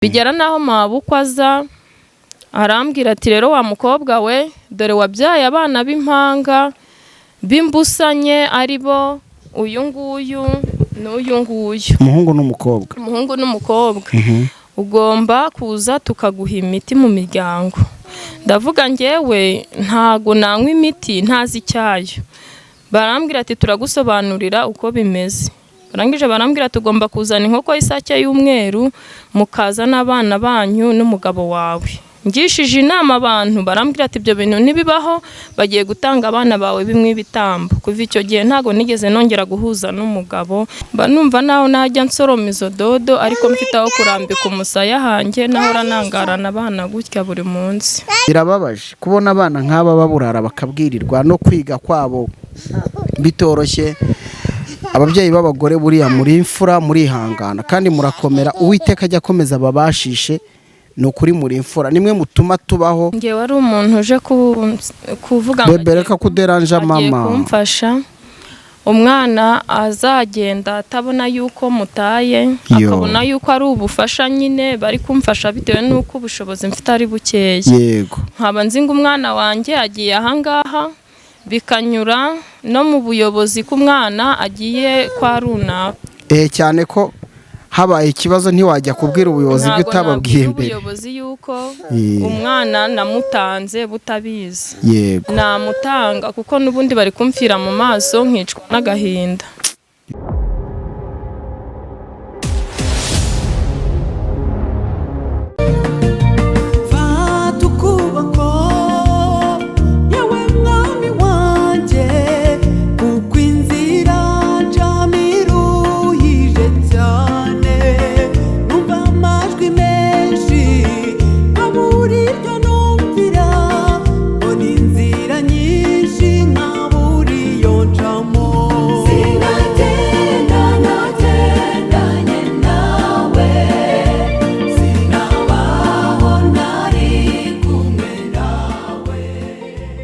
bigera naho mabukwe aza arambwira ati rero wa mukobwa we dore wabyaye abana b'impanga bimbusanye aribo uyu nguyu n'uyu nguyu umuhungu n'umukobwa ugomba kuza tukaguha imiti mu miryango. Ndavuga ngewe ntago nanywa imiti ntazi icyayo. Barambwira ati turagusobanurira uko bimeze. Barangije barambwira tugomba kuzana inkoko y'isake y'umweru mukaza n'abana banyu n'umugabo wawe. Ngishije inama abantu barambwira ati ibyo bintu nibibaho bagiye gutanga abana bawe bimwe bitambo. Kuva icyo gihe ntago nigeze nongera guhuza n'umugabo. Banumva naho najya nsoroma izo dodo ariko mfitaho kurambika umusaya hanjye nahora nangarana abana gutya buri munsi. Birababaje kubona abana nk'aba baburara bakabwirirwa no kwiga kwabo bitoroshye. Ababyeyi b'abagore buriya muri imfura muri ihangana kandi murakomera. Uwiteka ajya akomeza babashishe nukuri muri imfura nimwe mutuma tubaho. Nge wari umuntu uje kuvuga bebereka kuderanja mama kumfasha umwana azagenda atabona yuko mutaye akabona yuko ari ubufasha nyine bari kumfasha bitewe nuko ubushobozi mfite ari bukeya. Yego nkaba nzinga umwana wanjye agiye ahangaha bikanyura no mu buyobozi k'umwana agiye kwa runaka. Cyane ko habaye ikibazo ntiwajya kubwira ubuyobozi bw'itababwiye imbere. Ubuyobozi yuko umwana namutanze butabizi. Yego namutanga kuko nubundi bari kumfira mu maso nkicwa n'agahinda.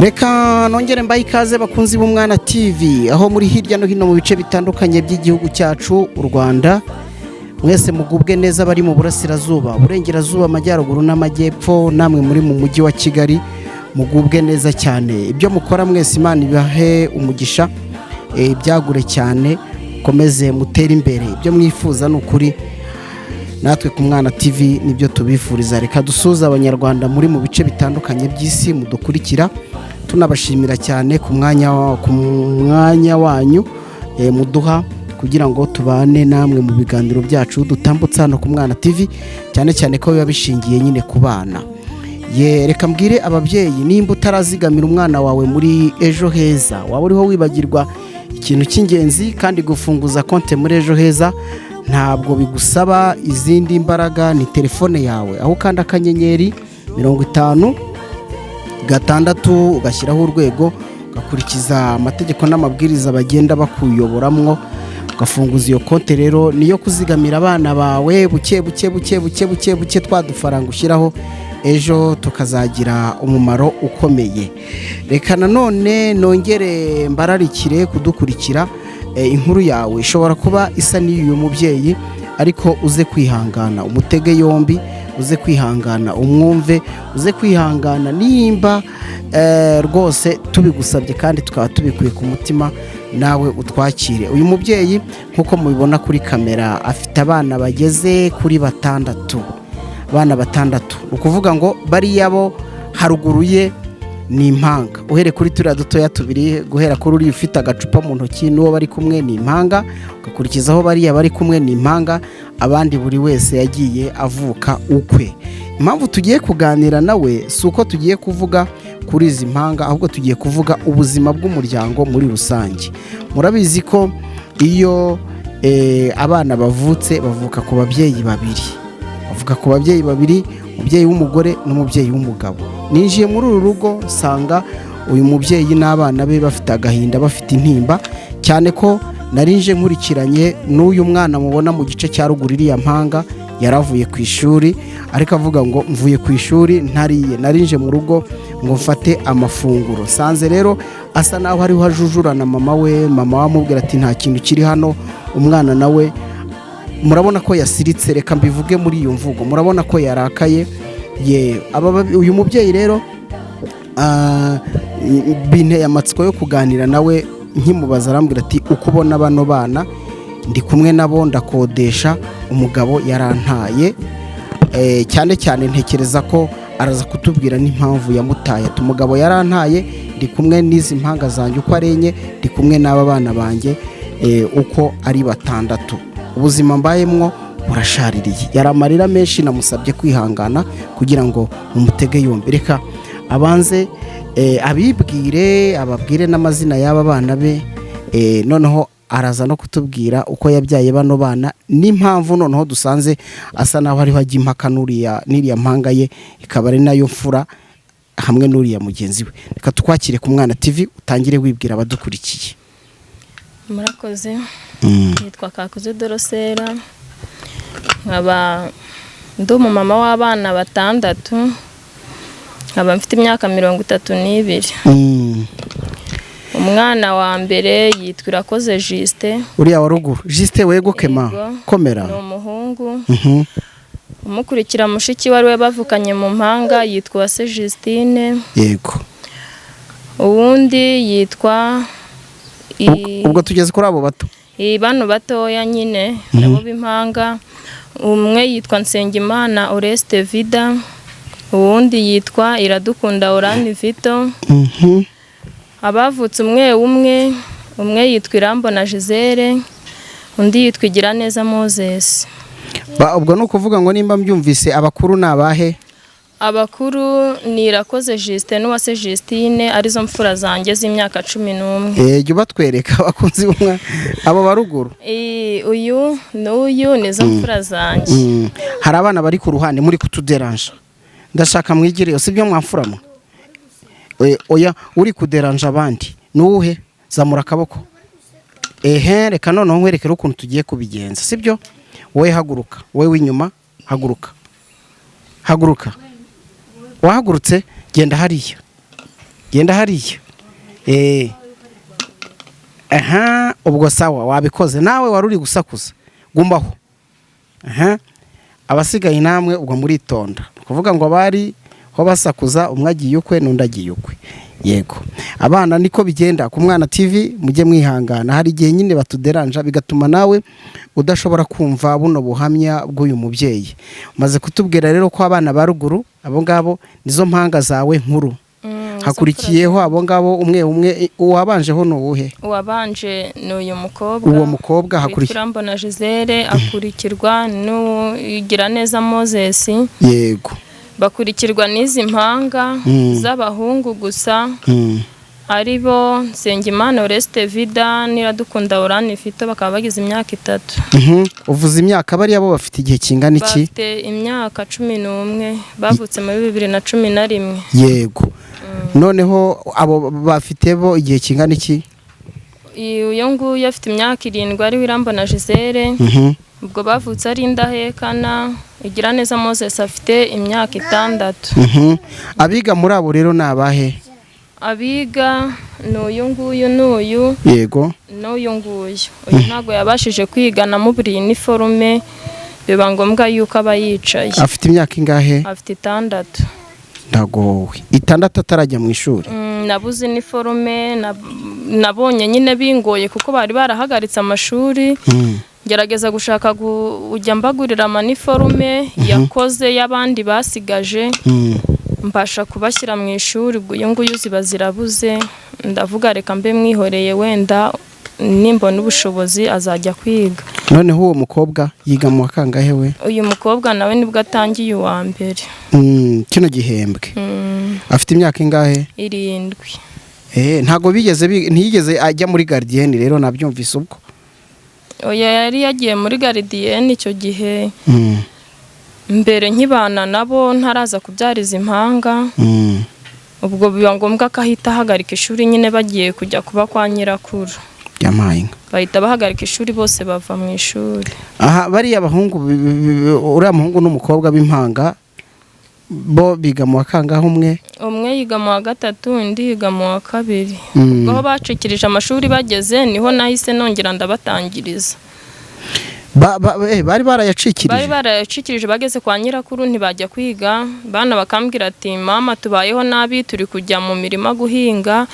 Reka nongere mbaye ikaze bakunzi b'Umwana TV aho muri hirya no hino mu bice bitandukanye by'igihugu cyacu u Rwanda. Mwese mugubwe neza bari mu burasirazuba, burengerazuba, amajyaruguru n'amajyepfo, namwe muri mu mujyi wa Kigali mugubwe neza cyane. Ibyo mukora mwese Imana ibahe umugisha, byagure cyane, komeze mutere imbere. Ibyo mwifuza n'ukuri natwe ku Mwana TV nibyo tubifuriza. Reka dusuza abanyarwanda muri mu bice bitandukanye by'isi mudukurikira, tunabashimira cyane ku mwanya wanyu muduha kugira ngo tubane namwe mu biganiro byacu dutambutsa hano ku Mwana TV, cyane cyane ko biba bishingiye nyine ku bana. Reka mbwire ababyeyi nimba utarazigamira umwana wawe muri Ejo Heza, waba uriho wibagirwa ikintu cy'ingenzi kandi gufunguza konti muri Ejo Heza ntabwo bigusaba izindi mbaraga, ni telefone yawe aho ukanda akanyenyeri 50 ugashyiraho urwego ugakurikiza amategeko n'amabwiriza bagenda bakuyoboramwo ugafunguza iyo konti. Rero niyo kuzigamira abana bawe buke twadufaranga ushyiraho ejo tukazagira umumaro ukomeye. Reka nanone nongere mbararikire kudukurikira. Inkuru yawe ishobora kuba isa n'iy'uyu mubyeyi ariko uze kwihangana umutege yombi, uze kwihangana umwumve, uze kwihangana nimba rwose tubigusabye kandi tukaba tubikuye ku mutima nawe utwakire. Uyu mubyeyi nkuko mubibona kuri kamera afite abana bageze kuri 6, abana 6. Ukuvuga ngo bari yabo haruguru ye ni impanga. Uhere kuri turiya dutoya tubiri, guhera kuri uri ufite agacupa mu ntoki n'uwo bari kumwe ni impanga, ugakurikizaho bariya bari kumwe ni impanga, abandi buri wese yagiye avuka ukwe. Impamvu tugiye kuganira nawe si uko tugiye kuvuga kuri izi mpanga, ahubwo tugiye kuvuga ubuzima bw'umuryango muri rusange. Murabizi ko iyo abana bavutse bavuka ku babyeyi babiri, umubyeyi w'umugore n'umubyeyi w'umugabo. Ninjiye muri uru rugo nsanga uyu mubyeyi n'abana be bafite agahinda, bafite intimba, cyane ko narinje nkurikiranye n'uyu mwana mubona mu gice cya ruguru iriya mpanga yaravuye ku ishuri, ariko avuga ngo mvuye ku ishuri ntariye, narinje mu rugo ngo mfate amafunguro. Sanze rero asa naho hariho hajujurana mama we, mama wamubwira ati nta kintu kiri hano, umwana nawe murabona ko yasiritse, reka mbivuge muri iyo mvugo, murabona ko yarakaye. Uyu mubyeyi rero binteye amatsiko yo kuganira nawe, nkimubaza arambwira ati uko ubona bano bana ndi kumwe nabo ndakodesha, umugabo yarantaye. Cyane cyane ntekereza ko araza kutubwira n'impamvu yamutaye. Ati umugabo yarantaye, ndi kumwe n'izi mpanga zanjye uko ari enye, ndi kumwe n'aba bana banjye uko ari 6. Ubuzima mbayemwo burashaririye. Yari amarira menshi, namusabye kwihangana kugira ngo umutege yombi. Reka abanze ababwire n'amazina y'aba bana be, noneho araza no kutubwira uko yabyaye bano bana n'impamvu noneho dusanze asa naho ariho ajya impaka n'iriya mpanga ye, ikaba ari nayo mfura hamwe n'uriya mugenzi we. Reka twakire ku Mwana TV, utangire wibwira abadukurikiye. Murakoze. Nitwa Kakuze Dorosera, nkaba ndi umumama w'abana 6, nkaba mfite imyaka 32. Umwana wa mbere yitwa Irakoze Juste. Uriya wa ruguru Juste wego kema komera. Ni umuhungu. Umukurikira mushiki wari we bavukanye mu mpanga yitwa Uwase Justine. Yego. Uwundi yitwa ubwo tugeze kuri abo bato. Bano batoya nyine nabo b'impanga. Umwe yitwa Nsengimana Oreste Vida, uwundi yitwa Iradukunda Orani Vito. Abavutse umwe yitwa Irambona Gisele, undi yitwa Igiraneza Moses. Ubwo no kuvuga ngo nimba mbyumvise abakuru nabahe? Abakuru ni Irakoze Juste n'Uwase Justine, arizo mfura zanjye z'imyaka 11. Jya batwereka abakunzi b'umwa abo baruguru. Uyu n'uyu nizo mfura zanjye. Hari abana bari ku ruhande muri kutuderanja, ndashaka mwigire sibyo mwamfuramo. Oya uri kuderanja abandi nuhe zamura akaboko. Reka noneho nkwerekere ukuntu tugiye kubigenza, sibyo? Wowe haguruka, wowe w'inyuma haguruka. Wahagurutse genda hariya. Ubwo sawa wabikoze. Nawe waruri gusakuza gumbaho. Abasigaye namwe ubwo muritonda, kuvuga ngo bari ho basakuza, umwe agiye ukwe n'undi agiye ukwe. Yego, abana niko bigenda ku Mwana TV, mujye mwihangana. Hari igihe nyine batuderanja bigatuma nawe udashobora kumva buno buhamya bw'uyu mubyeyi. Maze kutubwira rero ko abana ba ruguru abo ngabo nizo mpanga zawe nkuru. Hakurikiyeho abo ngabo umwe uwabanjeho n'uwuhe? Uwabanje n'uyu mukobwa. Uwo mukobwa hakurikiye Irambona Gisele, akurikirwa n'Igiraneza Moses. Yego. Bakurikirwa n'izi mpanga z'abahungu gusa, aribo Nsengimana Oreste Vida n'Iradukunda Orani Vito, bakaba bagize imyaka 3. Uvuze imyaka bari abo bafite igihe kingana iki? Bafite imyaka 11, bavutse muri 2011. Yego. Noneho abo bafite bo igihe kingana iki? Uyu nguyu afite imyaka 7, ari Irambona Gisele. Ubwo bavutse ari indahekana. Igiraneza Moses afite imyaka 6. Abiga muri abo rero nabahe? Abiga n'uyu nguyu n'uyu. Yego. N'uyu nguyu. Uyu ntago yabashije kwigana mu buri uniforme, biba ngombwa yuko aba yicaye. Afite imyaka ingahe? Afite 6. Ndagowe 6 atarajya mu ishuri. Nabuze uniforme, nabonye nyine bingoye kuko bari barahagaritse amashuri. Gerageza gushaka ujya mbagurira amaniforume yakoze y'abandi basigaje, mbasha kubashyira mu ishuri. Uyu nguyu ziba zirabuze, ndavuga reka mbe mwihoreye, wenda nimbona ubushobozi azajya kwiga. Noneho uwo mukobwa yiga mu kangahe we? Uyu mukobwa nawe nibwo atangiye uwa mbere. Kino gihembwe. Afite imyaka ingahe? 7. Ntago ntiyigeze ajya muri gardienne rero nabyumvise ubwo. Oya yari yagiye muri gardienne icyo gihe. Mbere nkibana nabo ntaraza kubyariza impanga. Ubwo biba ngombwa ko ahita ahagarika ishuri nyine bagiye kujya kuba kwa nyirakuru. Yamahinga. Bahita bahagarika ishuri bose bava mu ishuri. Bari abahungu, uriya muhungu n'umukobwa b'impanga bo biga mu wakangaho umwe yiga mu wa 3, undi yiga mu wa 2. Ubwo bacikirije amashuri bageze niho nahise nongera ndabatangiriza. bari barayacikirije bageze kwa nyirakuru ntibajya kwiga. Bana bakambwira ati mama tubayeho nabi turi kujya mu mirima guhinga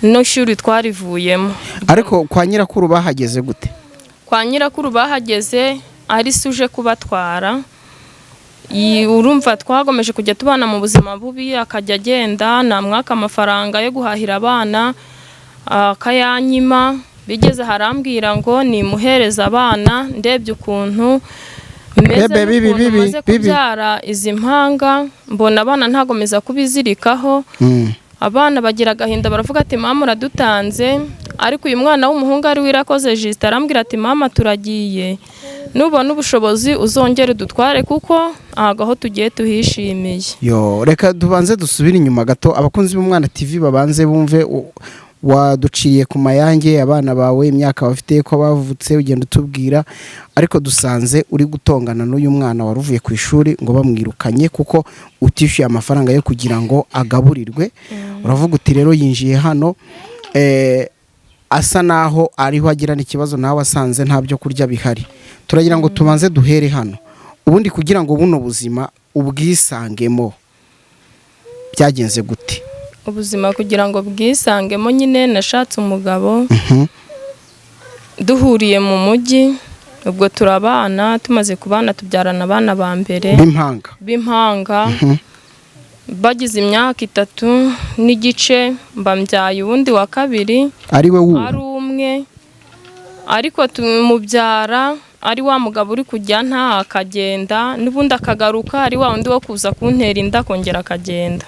no shuri twarivuyemo. Ariko kwa nyirakuru bahageze gute? Kwa nyirakuru bahageze ari suje kubatwara. Urumva twagomeje kujya tubana mu buzima bubi, akajya agenda namwaka amafaranga yo guhahira abana akayanyima. Bigeze harambwira ngo nimuhereza abana, ndebye ukuntu maze kubyara izi mpanga mbona abana ntagomeza kubizirikaho. Abana bagira agahinda baravuga ati mama uradutanze. Ariko uyu mwana w'umuhungu ari wirakoze Justin arambwira ati mama turagiye, nubona ubushobozi uzongere dutware kuko ahagaho tugiye tuhishimiye. Reka tubanze dusubire inyuma gato, abakunzi b'Umwana TV babanze bumve waduciye ku mayange abana bawe imyaka bafite ko bavutse ugenda utubwira, ariko dusanze uri gutongana n'uyu mwana waruvuye ku ishuri ngo bamwirukanye kuko utishyuye amafaranga yo kugira ngo agaburirwe. Uravuga uti rero yinjiye hano asa naho ariho agirana ikibazo nawe asanze nta byo kurya bihari. Turagira ngo tubanze duhere hano, ubundi kugira ngo buno buzima ubwisangemo byagenze gute? Ubuzima kugira ngo bwisangemo nyine nashatse umugabo, duhuriye mu mujyi, ubwo turabana, tumaze kubana tubyarana abana ba mbere b'impanga. Bagize imyaka 3 n'igice mbambyaye ubundi wa kabiri ari umwe, ariko tumubyara ari wa mugabo uri kujya nta akagenda n'ubundi akagaruka ari wa undi wo kuza kuntera inda kongera akagenda.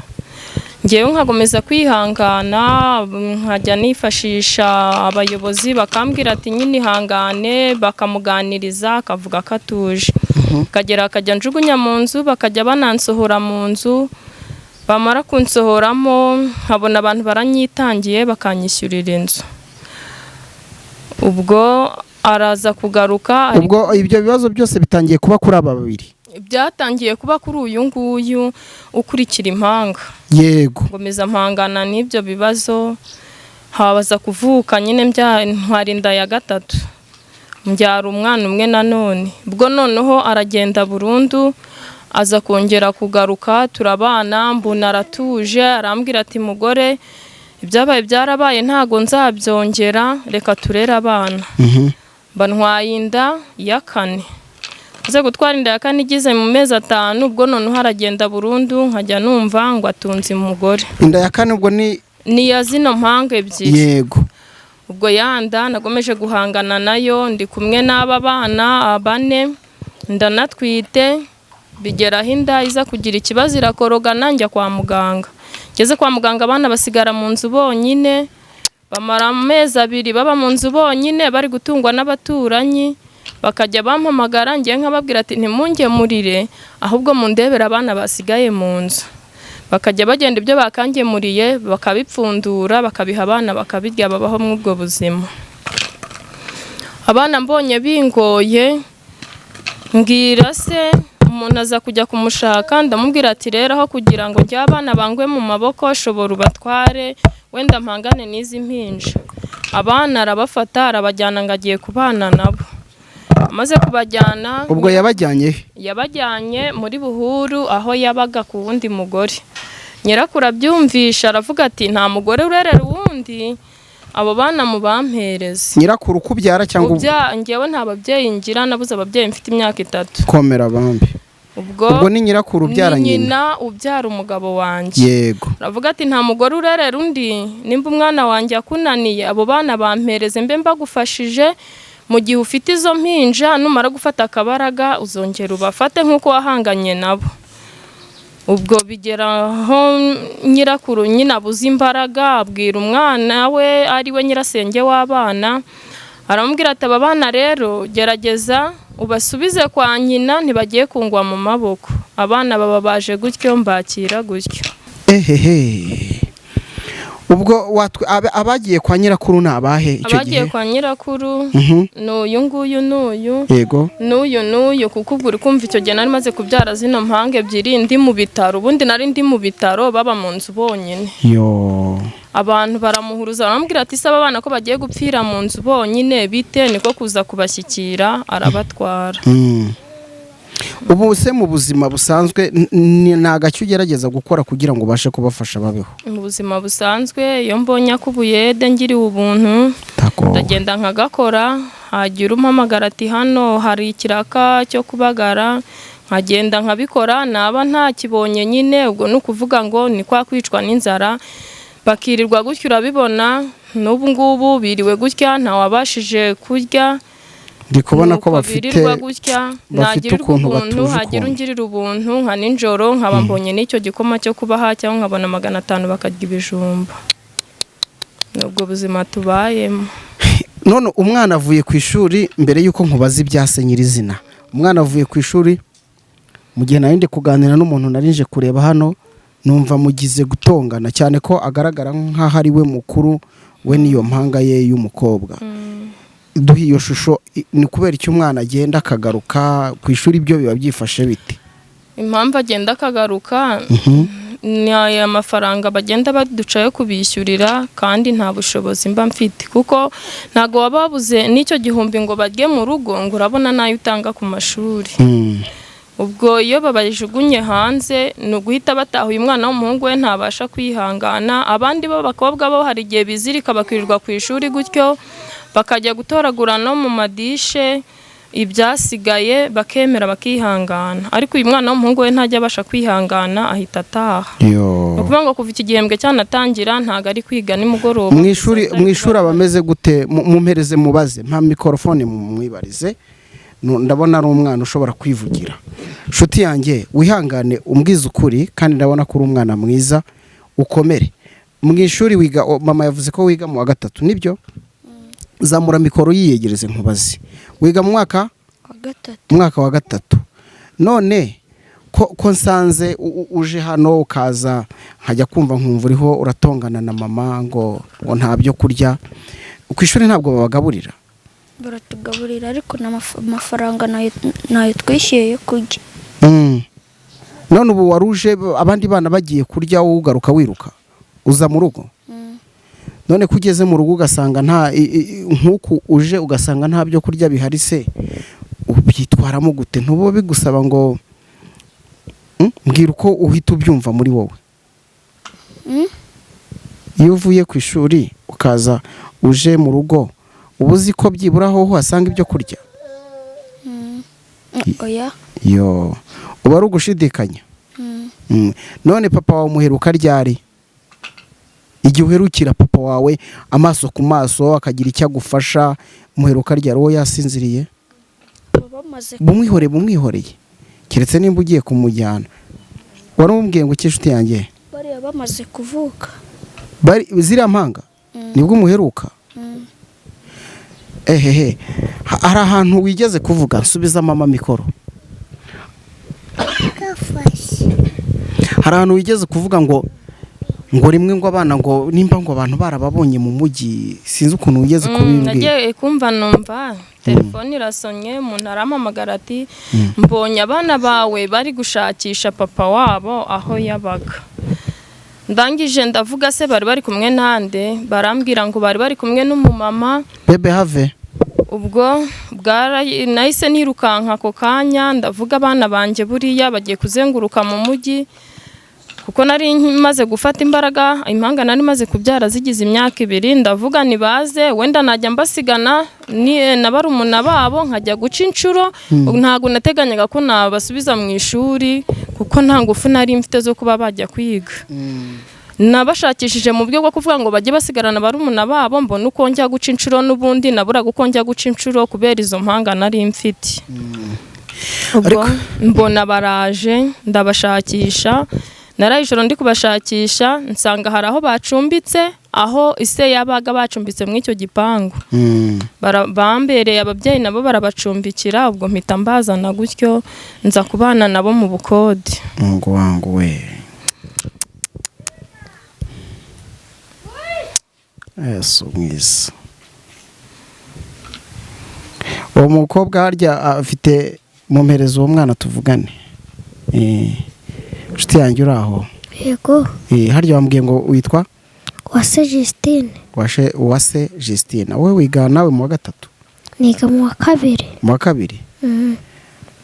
Ngewe nkagomeza kwihangana, nkajya nifashisha abayobozi bakambwira ati nyine ihangane, bakamuganiriza akavuga ko atuje. Kagera akajya njugunya mu nzu, bakajya banansohora mu nzu, bamara kunsohoramo nkabona abantu baranyitangiye bakanyishyurira inzu. Ubwo araza kugaruka. Ubwo ibyo bibazo byose bitangiye kuba kuri aba babiri? Byatangiye kuba kuri uyu nguyu ukurikira impanga. Yego. Ngomeza mpangana n'ibyo bibazo, habaza kuvuka nyine ntwara inda ya 3, mbyara umwana umwe nanone. Ubwo noneho aragenda burundu, aza kongera kugaruka, turabana, mbona aratuje, arambwira ati mugore ibyabaye byarabaye ntago nzabyongera, reka turere abana. Bantwaye inda ya 4. Uze gutwara inda ya 4 igize mu mezi 5, ubwo noneho haragenda burundu, nkajya numva ngo atunze umugore. Inda ya 4 ubwo ni ya zino mpanga ebyiri. Yego. Ubwo yanda nagomeje guhangana nayo, ndi kumwe n'aba bana 4, ndanatwite. Bigeraho inda iza kugira ikibazo irakorogana, njya kwa muganga. Ngeze kwa muganga abana basigara mu nzu bonyine, bamara amezi 2 baba mu nzu bonyine bari gutungwa n'abaturanyi. Bakajya bampamagara, ngiye nkababwira ati ntimungemurire ahubwo mundebera abana basigaye mu nzu. Bakajya bagenda ibyo bakangemuriye bakabipfundura, bakabiha abana bakabirya, babaho mu ubwo buzima. Abana mbonye bingoye, mbwira se umuntu aza kujya kumushaka, ndamubwira ati rero aho kugira ngo njye abana bangwe mu maboko shobora ubatware, wenda mpangane n'izi mpinja. Abana arabafata arabajyana ngo agiye kubana nabo. Amaze kubajyana, ubwo yabajyanye muri Buhuru aho yabaga ku wundi mugore. Nyirakuru abyumvisha aravuga ati nta mugore urerera uwundi, abo bana mu bampereze. Nyirakuru kubyara cyangwa ngewe nta babyeyi ngira, nabuze ababyeyi mfite imyaka 3. Komera bambi. Ubwo ni nyirakuru ubyara nyina ubyara umugabo wanjye. Yego. Aravuga ati nta mugore urerera undi, nimba umwana wanjye akunaniye abo bana bampereze mbe mbagufashije, mu gihe ufite izo mpinja numara gufata akabaraga uzongera ubafate nk'uko wahanganye nabo. Ubwo bigeraho nyirakuru nyina abuze imbaraga, abwira umwana we ari we nyirasenge w'abana, aramubwira ati aba bana rero gerageza ubasubize kwa nyina, ntibagiye kungwa mu maboko. Abana baba baje gutyo mbakira gutyo. ubwo abagiye kwa nyirakuru ni abahe icyo gihe? Abagiye kwa nyirakuru n'uyu nguyu n'uyu yego n'uyu kuko ubwo uri kumva icyo gihe nari maze kubyara zino mpanga ebyiri ndi mu bitaro, ubundi nari ndi mu bitaro baba mu nzu bonyine. Abantu baramuhuruza baramubwira ati saba abana ko bagiye gupfira mu nzu bonyine bite, niko kuza kubashyikira arabatwara. Ubu se mu buzima busanzwe ni agacyo ugerageza gukora kugira ngo ubashe kubafasha babeho? Mu buzima busanzwe iyo mbonye akubuyede ngiriwe ubuntu ndagenda nkagakora, hagira umpamagara ati hano hari ikiraka cyo kubagara, nkagenda nkabikora, naba ntakibonye nyine ubwo ni ukuvuga ngo ni kwa kwicwa n'inzara, bakirirwa gutyo urabibona n'ubu ngubu biriwe gutya ntawabashije kurya. Ndi kubona ko bafite ukuntu batuvuga, hagira ungirira ubuntu nka ninjoro nkaba mbonye n'icyo gikoma cyo kubaha cyangwa nkabona 500 bakarya ibijumba. Nubwo buzima tubayemo. None umwana avuye ku ishuri, mbere yuko nkubaza ibyase nyirizina, umwana avuye ku ishuri mu gihe narinde kuganira n'umuntu narinje kureba hano, numva mugize gutongana cyane ko agaragara nk'aho ari we mukuru we niyo mpanga ye y'umukobwa. Duhe iyo shusho, ni kubera icyo umwana agenda akagaruka ku ishuri, ibyo biba byifashe bite? Impamvu agenda akagaruka ni aya mafaranga bagenda baducayo kubishyurira, kandi nta bushobozi mba mfite kuko ntago wababuze n'icyo gihumbi ngo barye mu rugo, ngo urabona nayo utanga ku mashuri. Ubwo iyo babajugunye hanze ni uguhita bataha, uyu mwana w'umuhungu we ntabasha kwihangana, abandi bo bakobwa bo hari igihe bizirika bakirirwa ku ishuri gutyo bakajya gutoragura no mu madishe ibyasigaye bakemera bakihangana, ariko uyu mwana w'umuhungu we ntajya abasha kwihangana ahita ataha. Ukuvuga ngo kuva iki gihembwe cyanatangira ntago ari kwiga nimugoroba. Mu ishuri abameze gute? Mumpereze mubaze, mpa mikrofone mwibarize, ndabona ari umwana ushobora kwivugira. Nshuti yanjye wihangane umbwize ukuri, kandi ndabona ko uri umwana mwiza, ukomere. Mu ishuri wiga, mama yavuze ko wiga mu wa 3 nibyo? Zamura mikoro yiyegereze nkubaze. Wiga mu mwaka wa 3. None ko nsanze uje hano ukaza nkajya kumva nkumva uriho uratongana na mama ngo nta byo kurya, ku ishuri ntabwo babagaburira? Baratugaburira ariko n'amafaranga nayo twishyuye yo kurya. None ubu waruje abandi bana bagiye kurya, wowe ugaruka wiruka uza mu rugo? None kugeze mu rugo ugasanga nta nkuko uje ugasanga nta byo kurya bihari, se ubyitwaramo gute? Ntubo bigusaba ngo mbwira uko uhita ubyumva muri wowe? Iyo uvuye ku ishuri ukaza uje mu rugo, uba uzi ko byibura aho uhasanga ibyo kurya? Oya. Uba ari ugushidikanya? None papa wawe umuheruka ryari? Igihe uherukira papa wawe amaso ku maso akagira icyo agufasha, umuheruka ryari? Wowe yasinziriye? Bumwihoreye keretse nimba ugiye kumujyana. Wari umubwiye ngo cy'inshuti yanjye bariya bamaze kuvuka, ziriya mpanga nibwo umuheruka? Hari ahantu wigeze kuvuga, nsubiza mama mikoro. Hari ahantu wigeze kuvuga ngo rimwe ngo abana ngo nimba ngo abantu barababonye mu mujyi, sinzi ukuntu wigeze kubimbwira. Nagiye kumva numva telefone irasonye, umuntu arampamagara ati mbonye abana bawe bari gushakisha papa wabo aho yabaga. Ndangije ndavuga se bari kumwe nande, barambwira ngo bari kumwe n'umumama Bebe have. Ubwo nahise nirukanka ako kanya, ndavuga abana banje buriya bagiye kuzenguruka mu mujyi, kuko nari maze gufata imbaraga, impanga nari maze kubyara zigize imyaka 2, ndavuga nibaze wenda najya mbasigana na barumuna babo nkajya guca inshuro. Ntago nateganyaga ko nabasubiza mu ishuri kuko nta ngufu nari mfite zo kuba bajya kwiga. Nabashakishije mu byo bwo kuvuga ngo bajye basigarana barumuna babo, mbona uko njya guca inshuro, n'ubundi nabura uko njya guca inshuro kubera izo mpanga nari mfite. Ubwo mbona baraje ndabashakisha, narayijoro ndi kubashakisha nsanga hari aho bacumbitse, aho ise yabaga bacumbitse mu icyo gipangu. Bambereye ababyeyi nabo barabacumbikira, ubwo mpita mbazana gutyo nza kubana nabo mu bukode. Wangu we Yesu mwiza. Uwo mukobwa harya afite mumpereza uwo mwana tuvugane. Inshuti yanjye uri aho? Yego. Harya wambwiye ngo witwa Uwase Justine. Uwase Justine. Wowe wiga nawe mu wa gatatu? Niga mu wa kabiri. Mu wa kabiri?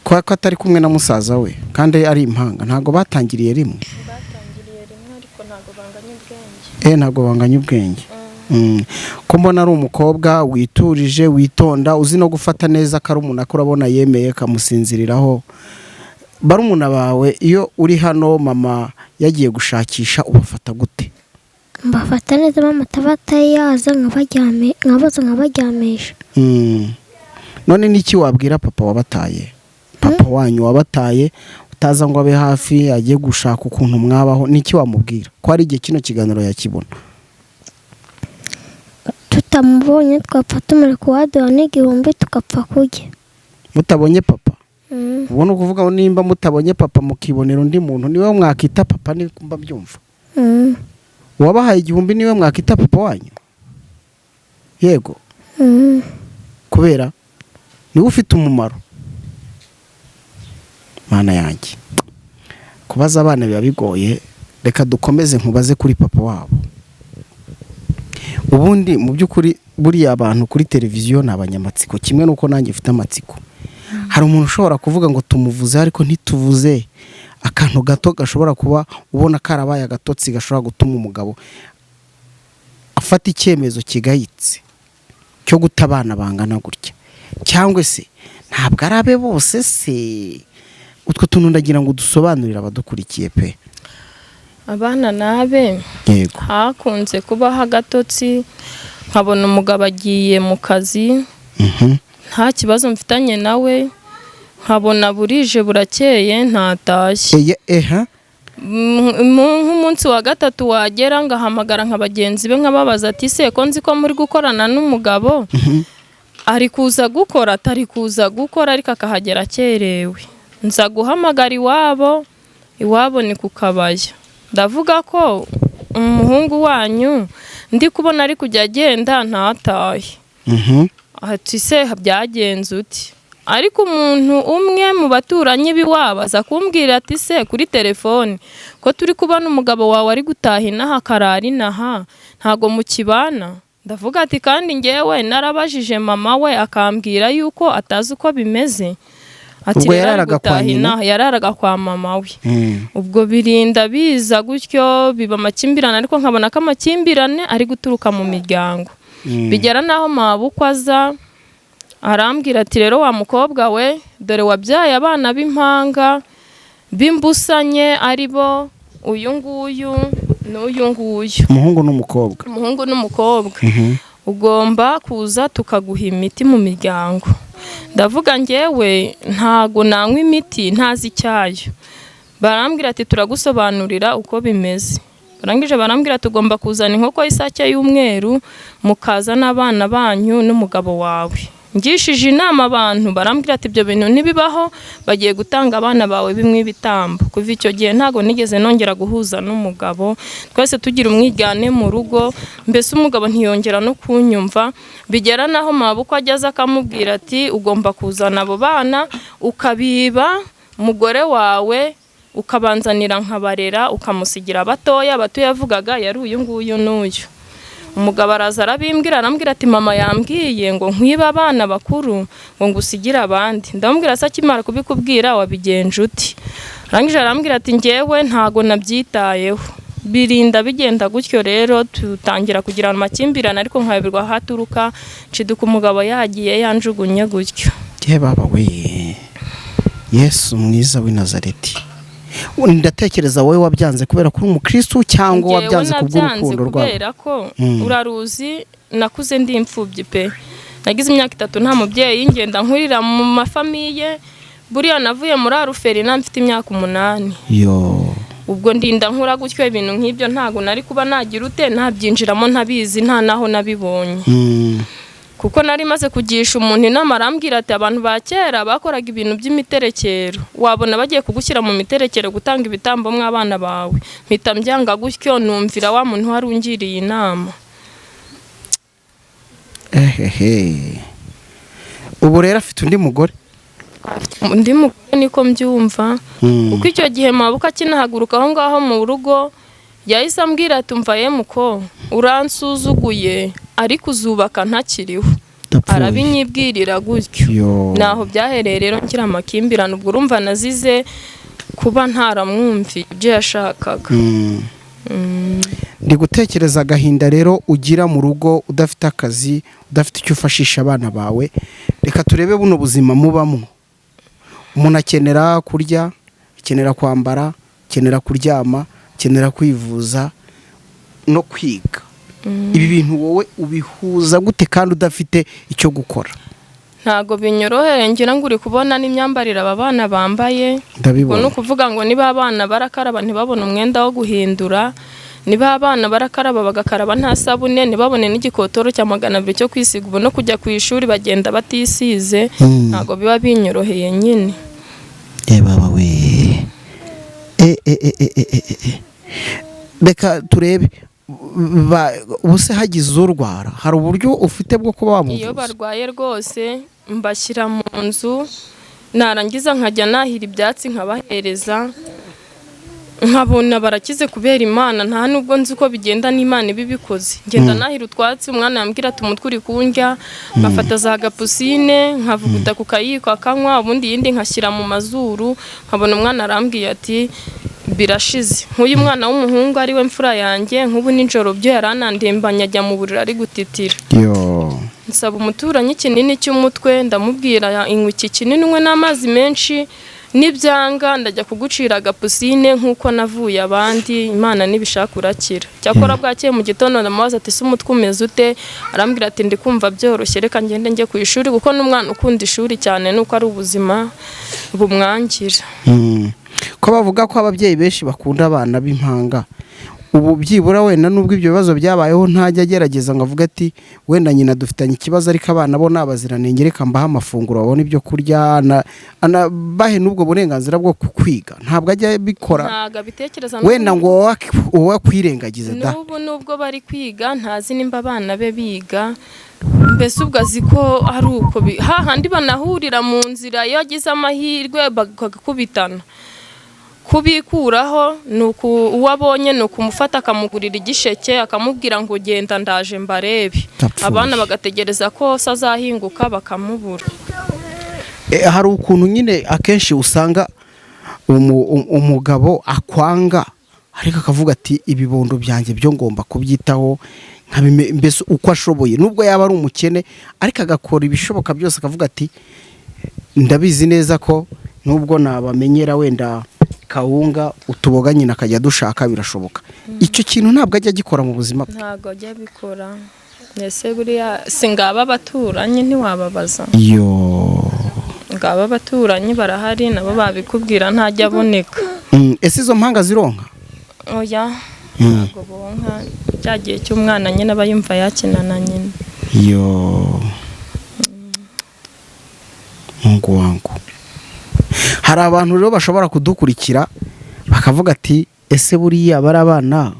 Ko atari kumwe na musaza we kandi ari impanga, ntago batangiriye rimwe? Batangiriye rimwe ariko ntago banganya ubwenge. Ntago banganya ubwenge. Ko mbona ari umukobwa witurije, witonda, uzi no gufata neza ko ari umuntu akurabona yemeye kamusinziriraho. Barumuna bawe iyo uri hano mama yagiye gushakisha ubafata gute? Mbafata neza mama tabatayaza nkabaryamisha. None niki wabwira papa wabataye? Papa wanyu wabataye utaza ngo abe hafi agiye gushaka ukuntu mwabaho, niki wamubwira? Ko ari igihe kino kiganiro yakibona. Tutamubonye twapfa tumere kuwaduha n'igihumbi tukapfa kurya. Mutabonye papa? Ubona kuvuga ngo nimba mutabonye papa mukibonera undi muntu niwe mwakita papa, ni kumba byumva. Wabahaye igihumbi niwe mwakita papa wanyu? Yego. Kubera niwe ufite umumaro. Mana yanjye, kubaza abana biba bigoye, reka dukomeze nkubaze kuri papa wabo. Ubundi mu by'ukuri buriya abantu kuri televiziyo ni abanyamatsiko, kimwe nuko nanjye mfite amatsiko. Hari umuntu ushobora kuvuga ngo tumuvuze ariko ntituvuze akantu gato gashobora kuba ubona karabaye agatotsi gashobora gutuma umugabo afata icyemezo kigayitse cyo guta abana bangana gutya. Cyangwa se ntabwo arabe bose se, utwo tuntu ndagira ngo dusobanurire abadukurikiye pe. Abana nabe Yego. hakunze kubaho agatotsi, nkabona umugabo agiye mu kazi nta kibazo mfitanye nawe, nkabona burije burakeye ntatashye. Nk'umunsi wa gatatu wagera ngahamagara nka bagenzi be nkababaza ati se ko nzi ko muri gukorana n'umugabo ari kuza gukora atari kuza gukora ariko akahagera akerewe, nza guhamagara iwabo ni ku Kabaya, ndavuga ko umuhungu wanyu ndi kubona ari kujya agenda ntatahe. Ati se byagenze uti? Ariko umuntu umwe mu baturanyi biwabo aza kumbwira ati se kuri telefone ko turi kubona umugabo wawe ari gutaha inaha akarara inaha ntago mukibana. Ndavuga ati kandi ngewe narabajije mama we akambwira yuko atazi uko bimeze. Ati yararaga kwa mama we. Ubwo birinda biza gutyo biba amakimbirane, ariko nkabona ko amakimbirane ari guturuka mu miryango. Bigera naho mabukwe aza arambwira ati rero wa mukobwa we dore wabyaye abana b'impanga bimbusanye aribo uyu nguyu n'uyu nguyu, umuhungu n'umukobwa. Ugomba kuza tukaguha imiti mu miryango. Ndavuga ngewe ntago nanywa imiti ntazi icyayo. Barambwira ati turagusobanurira uko bimeze. Barangije barambwira tugomba kuzana inkoko y'isake y'umweru mukaza n'abana banyu n'umugabo wawe. Ngishije inama abantu barambwira ati ibyo bintu ntibibaho, bagiye gutanga abana bawe bimwe ibitambo. Kuva icyo gihe ntago nigeze nongera guhuza n'umugabo, twese tugira umwigane mu rugo, mbese umugabo ntiyongera no kunyumva. Bigera naho mabukwe ageze akamubwira ati ugomba kuzana abo bana ukabiba umugore wawe ukabanzanira nkabarera ukamusigira batoya yavugaga yari uyu nguyu n'uyu. Umugabo araza arabimbwira arambwira ati mama yambwiye ngo nkwiba abana bakuru ngo ngusigire abandi. Ndamubwira se akimara kubikubwira wabigenje uti? Arangije arambwira ati ngewe ntago nabyitayeho. Birinda bigenda gutyo rero tutangira kugira amakimbirane, ariko nkabirwa haturuka ciduka umugabo yagiye yanjugunye gutyo. Baba we Yesu mwiza w'i Nazareti. Ndatekereza wowe wabyanze kubera ko uri umukristo cyangwa wabyanze kubw'urukundo rwawe? Kubera ko uraruzi nakuze ndi imfubyi pe. Nagize imyaka 3 nta mubyeyi, ngenda nkurira mu mafamiye. Buriya navuye muri Aruferi mfite imyaka 8. Ubwo ndinda nkura gutyo ibintu nk'ibyo ntago nari kuba nagira ute ntabyinjiramo ntabizi nta naho nabibonye. Kuko nari maze kugisha umuntu inama arambwira ati abantu ba kera bakoraga ibintu by'imiterekero, wabona bagiye kugushyira mu miterekero gutanga ibitambo mw'abana bawe. Mpita mbyanga gutyo numvira wa muntu warungiriye inama. ehehe ubu rero afite undi mugore undi mugore niko mbyumva kuko icyo gihe mabuka akinahaguruka aho ngaho mu rugo yahise ambwira ati umva muko uransuzuguye ariko uzubaka ntakiriho arabinyibwirira gutyo naho byahereye rero ngira amakimbirane ubwo urumva nazize kuba ntaramwumvi ibyo yashakaga. ndi gutekereza agahinda rero ugira mu rugo udafite akazi udafite icyo ufashisha abana bawe. Reka turebe buno buzima mubamo. Umuntu akenera kurya, akenera kwambara, akenera kuryama, akenera kwivuza no kwiga. Ibi bintu wowe ubihuza gute kandi udafite icyo gukora? Ntago binyoroheye ngira ngo uri kubona n'imyambarire aba bana bambaye. Ndabibona. No kuvuga ngo niba abana barakaraba ntibabone umwenda wo guhindura, niba abana barakaraba bagakaraba nta sabune, ntibabone n'igikotoro cya 200 cyo kwisiga, ubu no kujya ku ishuri bagenda batisize. Ntago biba binyoroheye nyine. Baba we. Reka turebe ubuse hagize urwara hari uburyo ufite bwo kuba wamuvuza? Iyo barwaye rwose mbashyira mu nzu, narangiza nkajya nahira ibyatsi nkabahereza, nkabona barakize kubera Imana. Nta nubwo nzi uko bigenda n'Imana ibibikoze. Ngenda nahira utwatsi, umwana yambwira ati umutwe uri kundya, nkafata za gapusine nkavuguta ku kayiko akanywa, ubundi yindi nkashyira mu mazuru, nkabona umwana arambwiye ati birashize. Nk'uyu mwana w'umuhungu ari we mfura yanjye, nk'ubu nijoro byo yaranandembanya ajya mu buriri ari gutitira. Nsaba umuturanyi kinini cy'umutwe, ndamubwira inywa iki kinini unywe n'amazi menshi, nibyanga ndajya kugucira agapusine nk'uko navuye abandi, Imana nibishaka urakira. Cyakora bwakeye mu gitondo ndamubaza ati se umutwe umeze ute? Arambwira ati ndi kumva byoroshye, reka ngende njye ku ishuri, kuko n'umwana ukunda ishuri cyane nuko ari ubuzima bumwangira. Ko bavuga ko ababyeyi benshi bakunda abana b'impanga, ubu byibura wenda nubwo ibyo bibazo byabayeho ntajya agerageza ngo avuge ati wenda nyina dufitanye ikibazo ariko abana bo nabaziranenge, reka mbaha amafunguro babone ibyo kurya, bahe n'ubwo burenganzira bwo kwiga? Ntabwo ajya bikora? Ntago abitekereza wenda ngo wowe kwirengagiza da. Nubwo bari kwiga ntazi nimba abana be biga, mbese ubwo azi ko ari uko hahandi banahurira mu nzira, iyo agize amahirwe bagakubitana. Kubikuraho nuko uwabonye nuko umufata akamugurira igisheke akamubwira ngo genda ndaje mbarebe. Abana bagategereza ko sazahinguka bakamubura. Hari ukuntu nyine akenshi usanga umugabo akwanga ariko akavuga ati ibibondo byanjye byo ngomba kubyitaho, mbese uko ashoboye nubwo yaba ari umukene ariko agakora ibishoboka byose, akavuga ati ndabizi neza ko nubwo nabamenyera wenda kawunga utuboga nyina akajya dushaka birashoboka. Icyo kintu ntabwo ajya agikora mu buzima bwe? Ntabwo ajya abikora. Ese buriya singaba abaturanyi ntiwababaza? Ngaba abaturanyi barahari nabo babikubwira ntajya aboneka. Ese izo mpanga zironka? Oya, ntabwo bonka. Cyagiye cy'umwana nyine aba yumva yakinana nyine. Mungu wangu. Hari abantu rero bashobora kudukurikira bakavuga ati ese buriya bari abana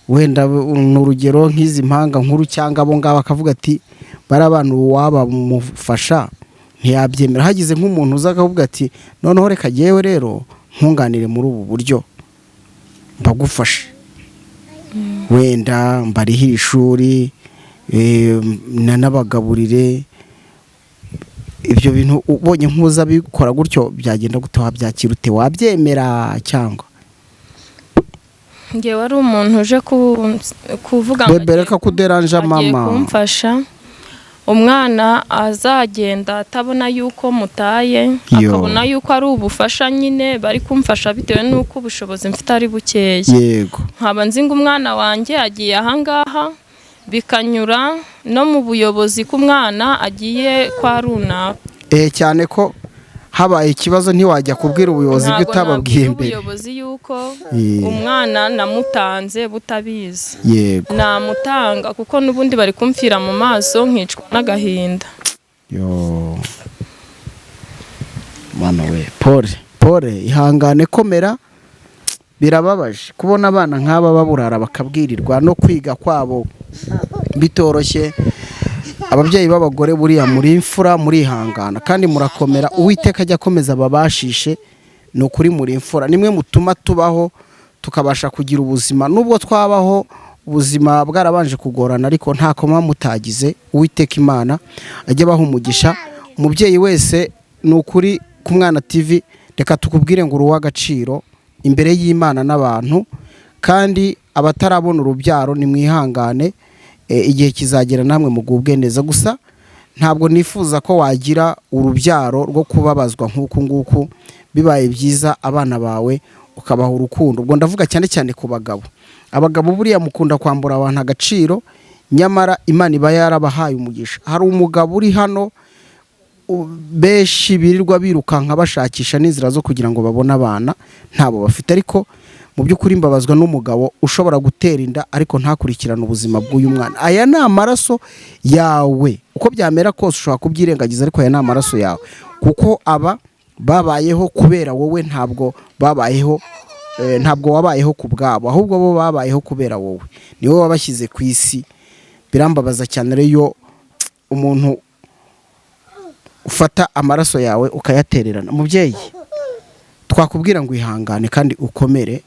wenda n'urugero nk'izi mpanga nkuru cyangwa abo ngabo, bakavuga ati bari abantu waba mufasha ntiyabyemera. Hagize nk'umuntu uza akavuga ati noneho reka yewe rero nkunganire muri ubu buryo mbagufashe, wenda mbarihire ishuri nanabagaburire, ibyo bintu ubonye nkuza bikora gutyo byagenda gute? Wabyakira ute? Wabyemera cyangwa? Ngewe wari umuntu uje kuvuga ngo reka kuderanja mama kumfasha, umwana azagenda atabona yuko mutaye, akabona yuko ari ubufasha nyine bari kumfasha bitewe nuko ubushobozi mfite ari bukeya. Yego. Nkaba nzi ngo umwana wanjye agiye ahangaha, bikanyura no mu buyobozi k'umwana agiye kwa runaka. Cyane ko habaye ikibazo ntiwajya kubwira ubuyobozi byo utababwiye mbere. Ubuyobozi yuko umwana namutanze butabizi. Yego. Namutanga kuko nubundi bari kumfira mu maso nkicwa n'agahinda. Mwana we, pole ihangane, komera. Birababaje kubona abana nk'aba baburara bakabwirirwa no kwiga kwabo bitoroshye. ababyeyi b'abagore buriya muri imfura murihangana kandi murakomera, Uwiteka ajya akomeza babashishe, ni ukuri muri imfura, nimwe mutuma tubaho tukabasha kugira ubuzima, nubwo twabaho ubuzima bwarabanje kugorana ariko nta koma mutagize. Uwiteka Imana ajya abaha umugisha. Umubyeyi wese ni ukuri ku Mwana TV, reka tukubwire ngo uri uw'agaciro imbere y'Imana n'abantu, kandi abatarabona urubyaro ni mwihangane, igihe kizagera namwe mugubwe neza. Gusa ntabwo nifuza ko wagira urubyaro rwo kubabazwa nk'uku nguku, bibaye byiza abana bawe ukabaha urukundo. Ubwo ndavuga cyane cyane ku bagabo. Abagabo buriya mukunda kwambura abantu agaciro, nyamara Imana iba yarabahaye umugisha. Hari umugabo uri hano benshi birirwa birukanka bashakisha n'inzira zo kugira ngo babone abana, ntabo bafite, ariko mu by'ukuri mbabazwa n'umugabo ushobora gutera inda ariko ntakurikirane ubuzima bw'uyu mwana. Aya ni amaraso yawe, uko byamera kose ushobora kubyirengagiza, ariko aya ni amaraso yawe, kuko aba babayeho kubera wowe, ntabwo wabayeho ku bwabo, ahubwo bo babayeho kubera wowe, ni wowe wabashyize ku isi. Birambabaza cyane rero umuntu ufata amaraso yawe ukayatererana. Mubyeyi, twakubwira ngo ihangane kandi ukomere.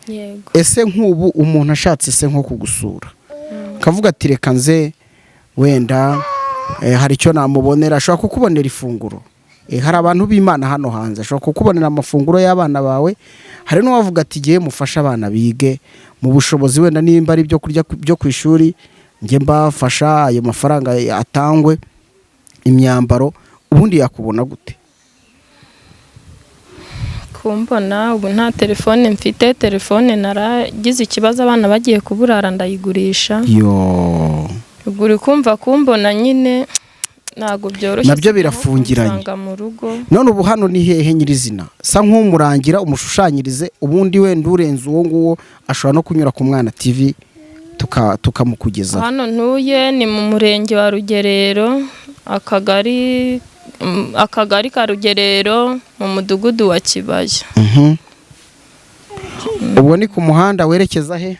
Yego. Ese nk'ubu umuntu ashatse se nko kugusura akavuga ati reka nze wenda hari icyo namubonera, ashobora kukubonera ifunguro. Hari abantu b'Imana hano hanze ashobora kukubonera amafunguro y'abana bawe. Hari n'uwavuga ati giye mufasha abana bige mu bushobozi, wenda nimba ari byo kurya byo ku ishuri njye mbafasha, ayo mafaranga atangwe, imyambaro. Ubundi yakubona gute? Kumbona ubu nta telefone mfite, telefone naragize ikibazo abana bagiye kuburara ndayigurisha. Yo, ubwo uri kumva kumbona nyine ntago byoroshye, nabyo birafungiranye. None ubu hano ni hehe nyirizina? Sa nk'umurangira umushushanyirize, ubundi wenda urenze uwo nguwo ashobora no kunyura ku Mwana TV tukamukugeza. Hano ntuye ni mu murenge wa Rugerero, akagari ka Rugerero, mu mudugudu wa Kibaya. Ubwo ni ku muhanda werekeza he?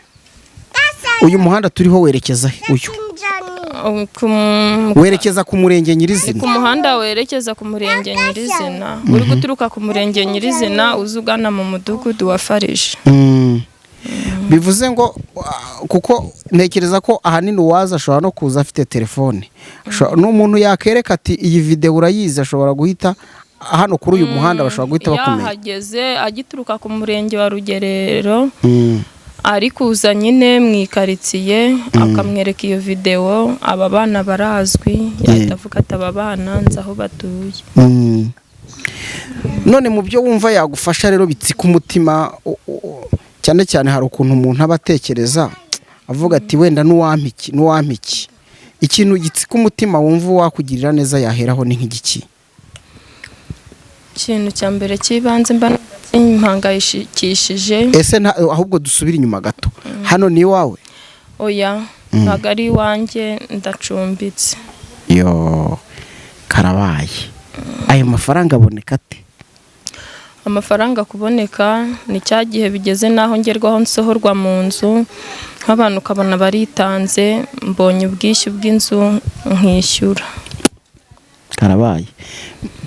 Uyu muhanda turiho werekeza he? Uyu werekeza ku murenge nyirizina? Ku muhanda werekeza ku murenge nyirizina, uri guturuka ku murenge nyirizina uzugana mu mudugudu wa Farije. Bivuze ngo kuko ntekereza ko ahanini uwaza ashobora no kuza afite telefone, n'umuntu yakereka ati iyi video urayizi, ashobora guhita hano kuri uyu muhanda bashobora guhita bakumenya. Yahageze agituruka ku murenge wa Rugerero, ari kuza nyine mu ikaritsiye akamwereka iyo video, aba bana barazwi, yahita avuga ati aba bana nzi aho batuye. None mu byo wumva yagufasha rero bitsika umutima, cyane cyane hari ukuntu umuntu aba atekereza avuga ati wenda n'uwampiki, ikintu gitsika umutima wumva wakugirira neza yaheraho ni nk'igiki? Ikintu cya mbere cy'ibanze mba impangayikishije. Ese ahubwo dusubire inyuma gato, hano ni iwawe? Oya, ntabwo ari iwanjye, ndacumbitse. Yo, karabaye. Ayo mafaranga aboneka ate? Amafaranga kuboneka ni cya gihe bigeze naho ngerwaho nsohorwa mu nzu, nk'abantu ukabona baritanze, mbonye ubwishyu bw'inzu nkishyura. Karabaye.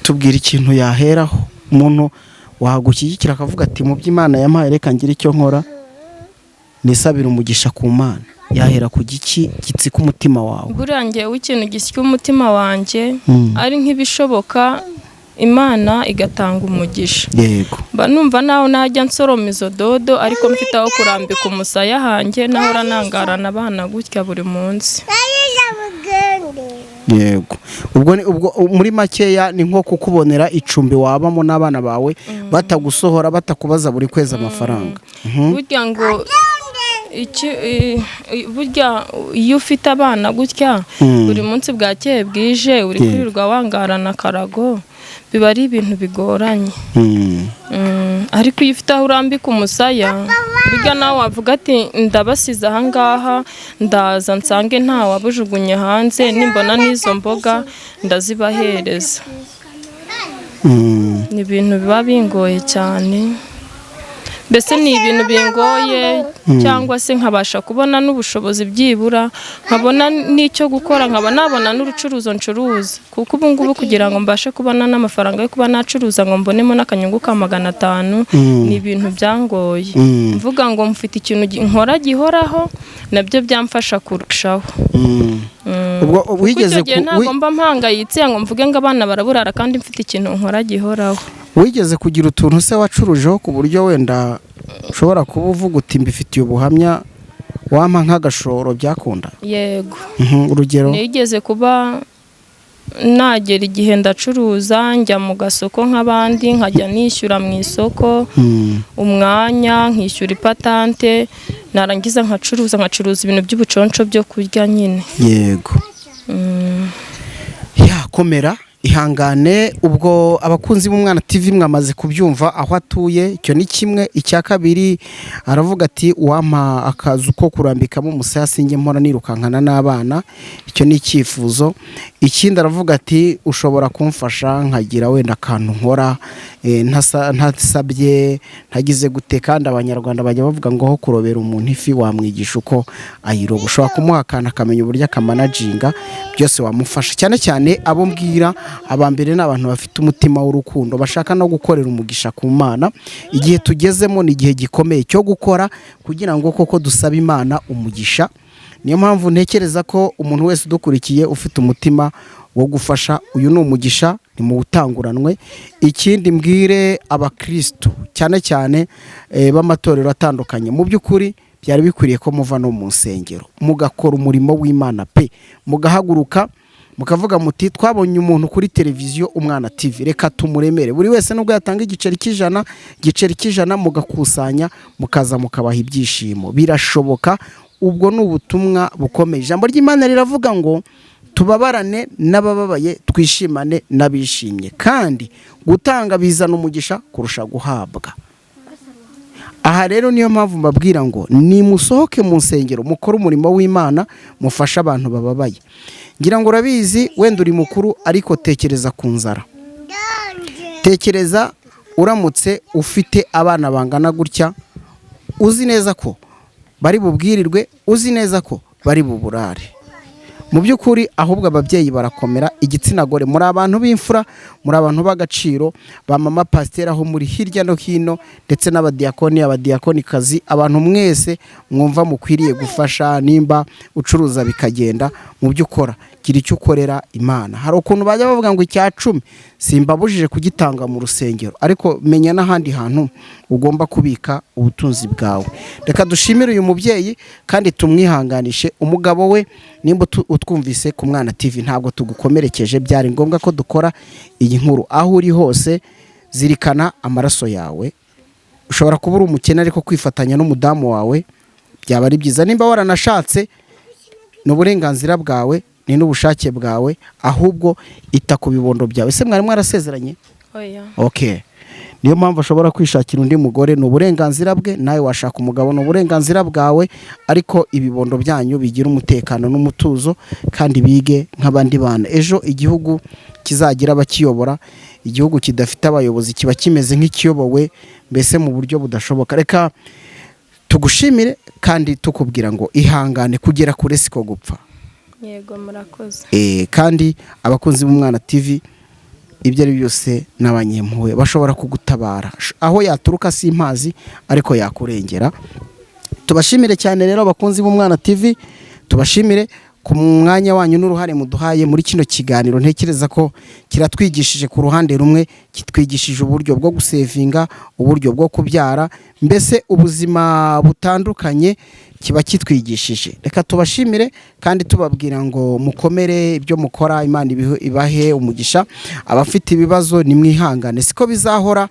Tubwira ikintu yaheraho umuntu wahagushyigikira akavuga ati mu by'Imana yampaye reka ngire icyo nkora nisabira umugisha ku Mana, yahera ku giki gitsika umutima wawe? Buriya njyewe ikintu gishyika umutima wanjye ari nk'ibishoboka Imana igatanga umugisha. Yego. Mba numva naho najya nsoroma izo dodo ariko mfite aho kurambika umusaya hanjye, nahora nangarana abana gutya buri munsi. Yego. Ubwo muri makeya ni nko kukubonera icumbi wabamo n'abana bawe, batagusohora batakubaza buri kwezi amafaranga. Burya ngo burya iyo ufite abana gutya buri munsi bwakeye bwije uri kwirirwa wangarana karago, biba ari ibintu bigoranye. Ariko iyo ufite aho urambika umusaya, burya nawe wavuga ati ndabasize aha ngaha, ndaza nsange nta wabujugunye hanze, nimbona n'izo mboga ndazibahereza. Ni ibintu biba bingoye cyane. mbese ni ibintu bingoye cyangwa se nkabasha kubona n'ubushobozi byibura nkabona n'icyo gukora nkaba nabona n'urucuruzo ncuruza kuko ubu ngubu kugira ngo mbashe kubona n'amafaranga yo kuba nacuruza ngo mbonemo n'akanyungu ka 500 ni ibintu byangoye mvuga ngo mfite ikintu nkora gihoraho nabyo byamfasha kurushaho ubwo wigeze ntabwo mba mpangayitse ngo mvuge ngo abana baraburara kandi mfite ikintu nkora gihoraho. Wigeze kugira utuntu se wacurujeho ku buryo wenda ushobora kuba uvuga uti mbifitiye ubuhamya wampa nk'agashoro byakunda? Yego. Urugero? Nigeze kuba nagera igihe ndacuruza njya mu gasoko nk'abandi nkajya nishyura mu isoko umwanya nkishyura ipatante narangiza nkacuruza ibintu by'ubuconco byo kurya nyine. Yego. Yakomera ihangane. Ubwo abakunzi b'Umwana TV mwamaze kubyumva aho atuye, icyo ni kimwe. Icya kabiri aravuga ati wampa akazu ko kurambikamo umusaya singe mpora nirukankana n'abana, icyo ni icyifuzo. Ikindi aravuga ati ushobora kumfasha nkagira wenda akantu nkora ntasabye ntagize gute, kandi abanyarwanda bajya bavuga ngo aho kurobera umuntu ifi wamwigisha uko ayiroba. Ushobora kumuha akantu akamenya uburyo akamanaginga, byose wamufasha. Cyane cyane abo mbwira abambere n'abantu bafite umutima w'urukundo bashaka no gukorera umugisha ku Mana. Igihe tugezemo ni igihe gikomeye cyo gukora kugira ngo koko dusaba Imana umugisha. Niyo mpamvu ntekereza ko umuntu wese udukurikiye ufite umutima wo gufasha, uyu ni umugisha, ni mu utanguranwe. Ikindi mbwire abakristo cyane cyane b'amatorero atandukanye, mu by'ukuri byari bikwiriye ko muva no mu nsengero mugakora umurimo w'Imana pe, mugahaguruka mukavuga muti twabonye umuntu kuri televiziyo Umwana TV, reka tumuremere. Buri wese nubwo yatanga igiceri cy'ijana mugakusanya mukaza mukabaha ibyishimo. Birashoboka. Ubwo ni ubutumwa bukomeye. Ijambo ry'Imana riravuga ngo tubabarane n'abababaye twishimane n'abishimye, kandi gutanga bizana umugisha kurusha guhabwa. Aha rero niyo mpamvu mbabwira ngo nimusohoke mu nsengero mukore umurimo w'Imana, mufasha abantu bababaye. Ngira ngo urabizi wenda uri mukuru, ariko tekereza ku nzara. Tekereza uramutse ufite abana bangana gutya, uzi neza ko bari bubwirirwe, uzi neza ko bari buburare. Mu by'ukuri ahubwo ababyeyi barakomera. Igitsina gore muri abantu b'imfura, muri abantu b'agaciro, ba mama pasiteri aho muri hirya no hino, ndetse n'abadiyakoni, abadiyakonikazi, abantu mwese mwumva mukwiriye gufasha. Nimba ucuruza bikagenda, mu byo ukora gira icyo ukorera Imana. Hari ukuntu bajya bavuga ngo icya 10 simbabujije kugitanga mu rusengero, ariko menya n'ahandi hantu ugomba kubika ubutunzi bwawe. Reka dushimire uyu mubyeyi kandi tumwihanganishe. Umugabo we nimba utwumvise ku Mwana TV ntabwo tugukomerekeje, byari ngombwa ko dukora iyi nkuru. Aho uri hose zirikana amaraso yawe. Ushobora kuba uri umukene ariko kwifatanya n'umudamu wawe byaba ari byiza. Nimba waranashatse ni uburenganzira bwawe, ni n'ubushake bwawe, ahubwo ita ku bibondo byawe. Se mwari mwarasezeranye? Oya. Okay. Niyo mpamvu ashobora kwishakira undi mugore, ni uburenganzira bwe. Nawe washaka umugabo, ni uburenganzira bwawe, ariko ibibondo byanyu bigira umutekano n'umutuzo kandi bige nk'abandi bana. Ejo igihugu kizagira abakiyobora. Igihugu kidafite abayobozi kiba kimeze nk'ikiyobowe, mbese mu buryo budashoboka. Reka tugushimire kandi tukubwira ngo ihangane, kugera kure siko gupfa. Yego murakoze. Kandi abakunzi b'Umwana TV ibyo ari byose n'abanyempuwe bashobora kugutabara. Aho yaturuka simpazi, ariko yakurengera. Tubashimire cyane rero abakunzi b'Umwana TV, tubashimire ku mwanya wanyu n'uruhare muduhaye muri kino kiganiro. Ntekereza ko kiratwigishije ku ruhande rumwe, kitwigishije uburyo bwo gusevinga, uburyo bwo kubyara, mbese ubuzima butandukanye kiba kitwigishije. Reka tubashimire kandi tubabwira ngo mukomere ibyo mukora, Imana ibahe umugisha. Abafite ibibazo nimwihangane, siko bizahora.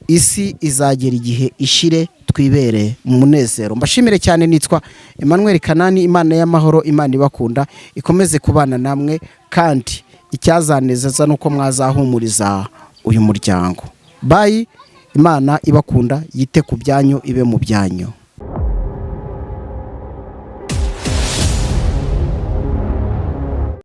Isi izagera igihe ishire, twibere mu munezero. Mbashimire cyane. Nitwa Emmanuel Kanani. Imana y'amahoro, Imana ibakunda, ikomeze kubana namwe, kandi icyazanezeza nuko mwazahumuriza uyu muryango. Bye. Imana ibakunda, yite ku byanyu, ibe mu byanyu.